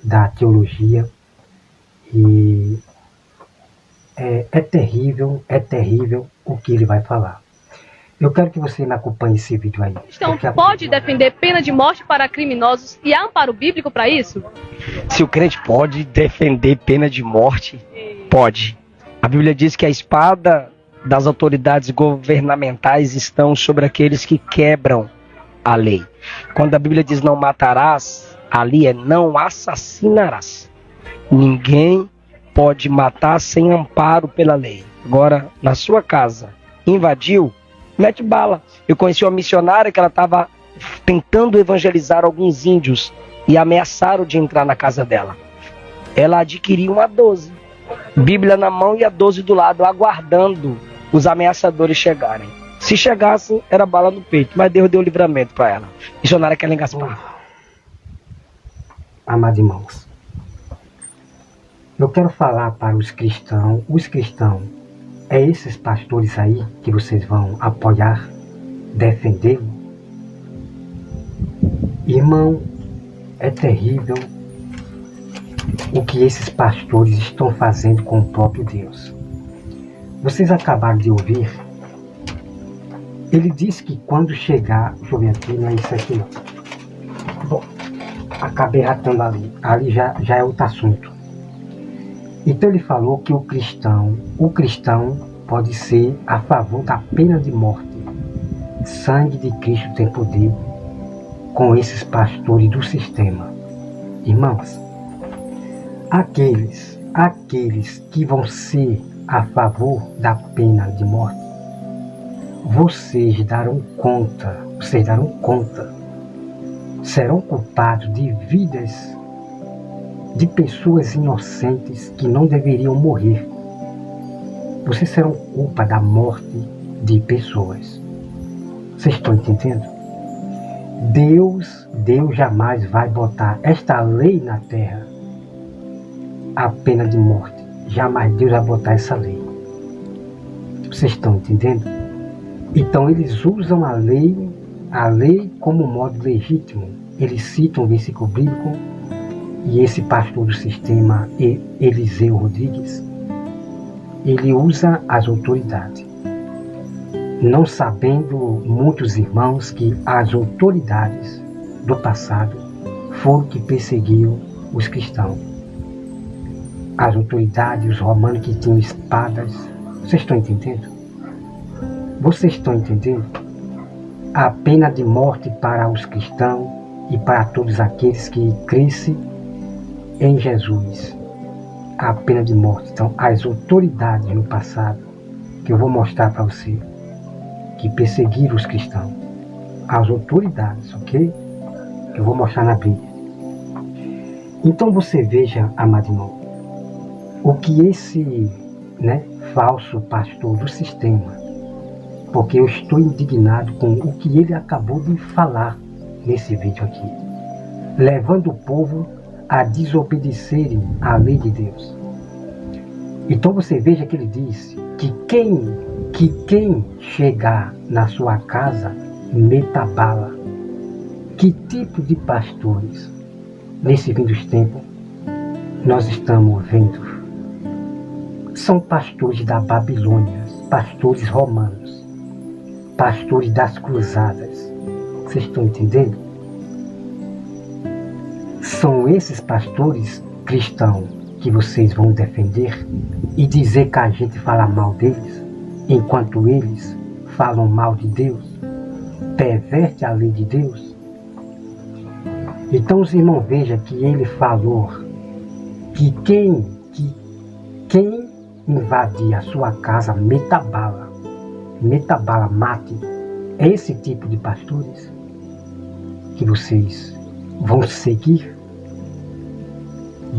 da teologia e é terrível o que ele vai falar. Eu quero que você me acompanhe esse vídeo aí. Então, pode defender pena de morte para criminosos e há amparo bíblico para isso? Se o crente pode defender pena de morte, pode. A Bíblia diz que a espada das autoridades governamentais estão sobre aqueles que quebram a lei. Quando a Bíblia diz não matarás, ali é não assassinarás. Ninguém pode matar sem amparo pela lei. Agora, na sua casa, invadiu, mete bala. Eu conheci uma missionária que ela estava tentando evangelizar alguns índios e ameaçaram de entrar na casa dela. Ela adquiriu uma 12, Bíblia na mão e a 12 do lado, aguardando os ameaçadores chegarem. Se chegassem, era bala no peito, mas Deus deu livramento para ela. Missionária Kellen Gaspar. Amados irmãos, eu quero falar para os cristãos, é esses pastores aí que vocês vão apoiar, defender? Irmão, é terrível o que esses pastores estão fazendo com o próprio Deus. Vocês acabaram de ouvir, ele disse que quando chegar, deixa eu ver aqui, não é isso aqui não. Bom, acabei ratando ali já é outro assunto. Então ele falou que o cristão pode ser a favor da pena de morte. Sangue de Cristo tem poder com esses pastores do sistema. Irmãos, aqueles que vão ser a favor da pena de morte, vocês darão conta, serão culpados de vidas de pessoas inocentes que não deveriam morrer. Vocês serão culpa da morte de pessoas. Vocês estão entendendo? Deus jamais vai botar esta lei na terra, a pena de morte. Jamais Deus vai botar essa lei. Vocês estão entendendo? Então eles usam a lei como modo legítimo. Eles citam um versículo bíblico e esse pastor do sistema, Eliseu Rodrigues, ele usa as autoridades. Não sabendo muitos irmãos que as autoridades do passado foram que perseguiam os cristãos. As autoridades, os romanos que tinham espadas. Vocês estão entendendo? Vocês estão entendendo? A pena de morte para os cristãos e para todos aqueles que crescem em Jesus. A pena de morte. Então, as autoridades no passado, que eu vou mostrar para você, que perseguiram os cristãos. As autoridades, ok? Que eu vou mostrar na Bíblia. Então você veja, amado irmão, o que esse falso pastor do sistema, porque eu estou indignado com o que ele acabou de falar nesse vídeo aqui, levando o povo a desobedecerem à lei de Deus. Então você veja que ele diz que quem chegar na sua casa, meta bala. Que tipo de pastores, nesse fim dos tempos, nós estamos vendo? São pastores da Babilônia, pastores romanos, pastores das cruzadas. Vocês estão entendendo? São esses pastores cristãos que vocês vão defender e dizer que a gente fala mal deles, enquanto eles falam mal de Deus, perverte a lei de Deus. Então os irmãos vejam que ele falou que quem invadir a sua casa, meta bala, mate. É esse tipo de pastores que vocês vão seguir.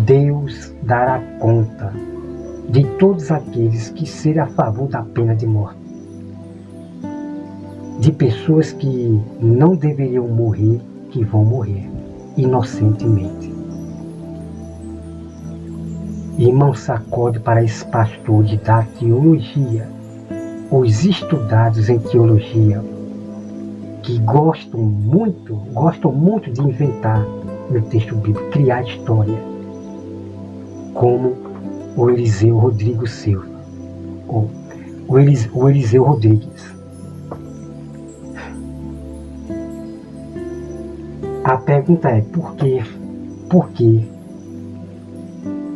Deus dará conta de todos aqueles que serem a favor da pena de morte. De pessoas que não deveriam morrer, que vão morrer inocentemente. Irmão, sacode para esses pastores da teologia, os estudados em teologia, que gostam muito de inventar no texto bíblico, criar história, como o Eliseu Rodrigo Silva, ou o Eliseu Rodrigues. A pergunta é, por que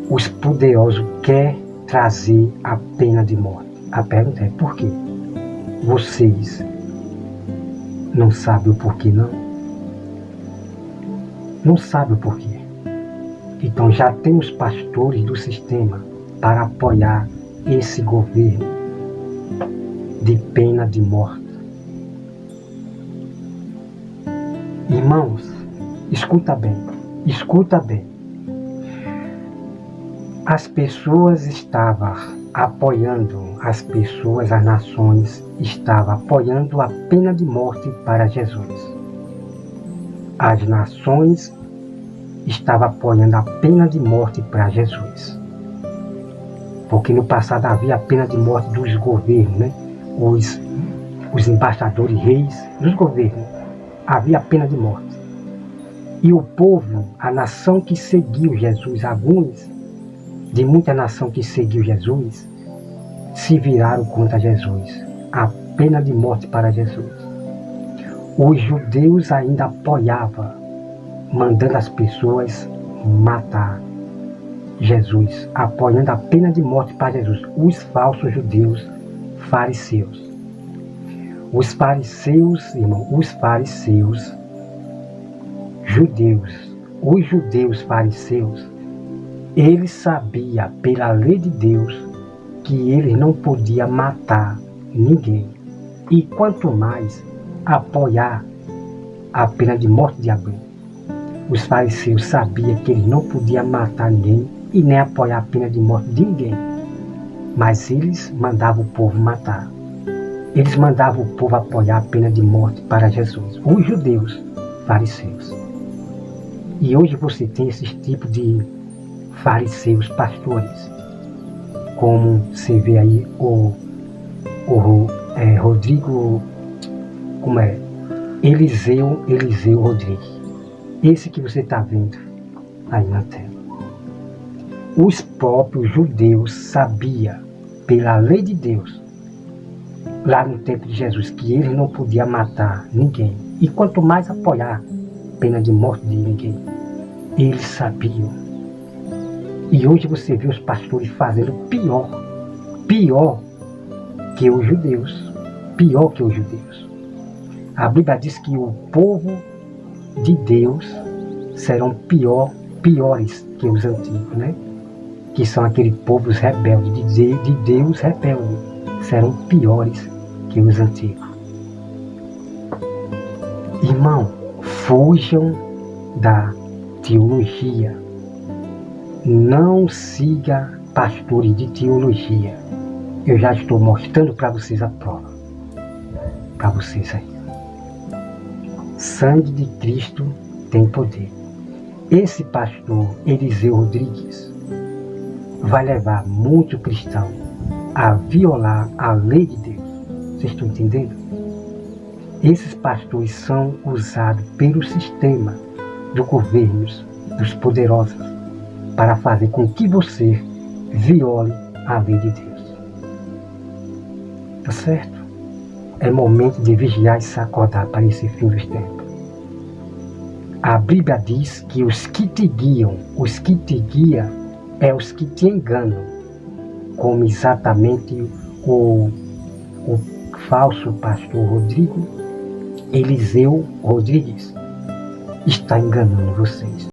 os poderosos querem trazer a pena de morte? A pergunta é, por quê? Vocês não sabem o porquê, não? Não sabem o porquê. Então já temos pastores do sistema para apoiar esse governo de pena de morte. Irmãos, escuta bem. As pessoas estavam apoiando, as nações estavam apoiando a pena de morte para Jesus. As nações estavam apoiando a pena de morte para Jesus. Porque no passado havia a pena de morte dos governos, né? Os embaixadores, reis dos governos. Havia a pena de morte. E o povo, a nação que seguiu Jesus, alguns de muita nação que seguiu Jesus, se viraram contra Jesus. A pena de morte para Jesus. Os judeus ainda apoiavam, mandando as pessoas matar Jesus, apoiando a pena de morte para Jesus. Os falsos judeus, fariseus. Os fariseus, irmão, os judeus fariseus, eles sabiam pela lei de Deus que eles não podiam matar ninguém. E quanto mais apoiar a pena de morte de alguém. Os fariseus sabiam que eles não podiam matar ninguém e nem apoiar a pena de morte de ninguém. Mas eles mandavam o povo matar. Eles mandavam o povo apoiar a pena de morte para Jesus. Os judeus fariseus. E hoje você tem esses tipos de fariseus pastores. Como você vê aí Rodrigo, Eliseu Rodrigues. Esse que você está vendo aí na tela. Os próprios judeus sabiam, pela lei de Deus, lá no tempo de Jesus, que eles não podiam matar ninguém. E quanto mais apoiar a pena de morte de ninguém. Eles sabiam. E hoje você vê os pastores fazendo pior que os judeus. Pior que os judeus. A Bíblia diz que o povo de Deus serão piores que os antigos, né? Que são aqueles povos rebeldes, de Deus rebelde. Serão piores que os antigos. Irmão, fujam da teologia. Não siga pastores de teologia. Eu já estou mostrando para vocês a prova. Para vocês aí. Sangue de Cristo tem poder. Esse pastor Eliseu Rodrigues vai levar muito cristão a violar a lei de Deus. Vocês estão entendendo? Esses pastores são usados pelo sistema dos governos, dos poderosos, para fazer com que você viole a lei de Deus. Tá certo? É momento de vigiar e se acordar para esse fim dos tempos. A Bíblia diz que os que te guiam é os que te enganam, como exatamente o falso pastor Rodrigo Eliseu Rodrigues está enganando vocês.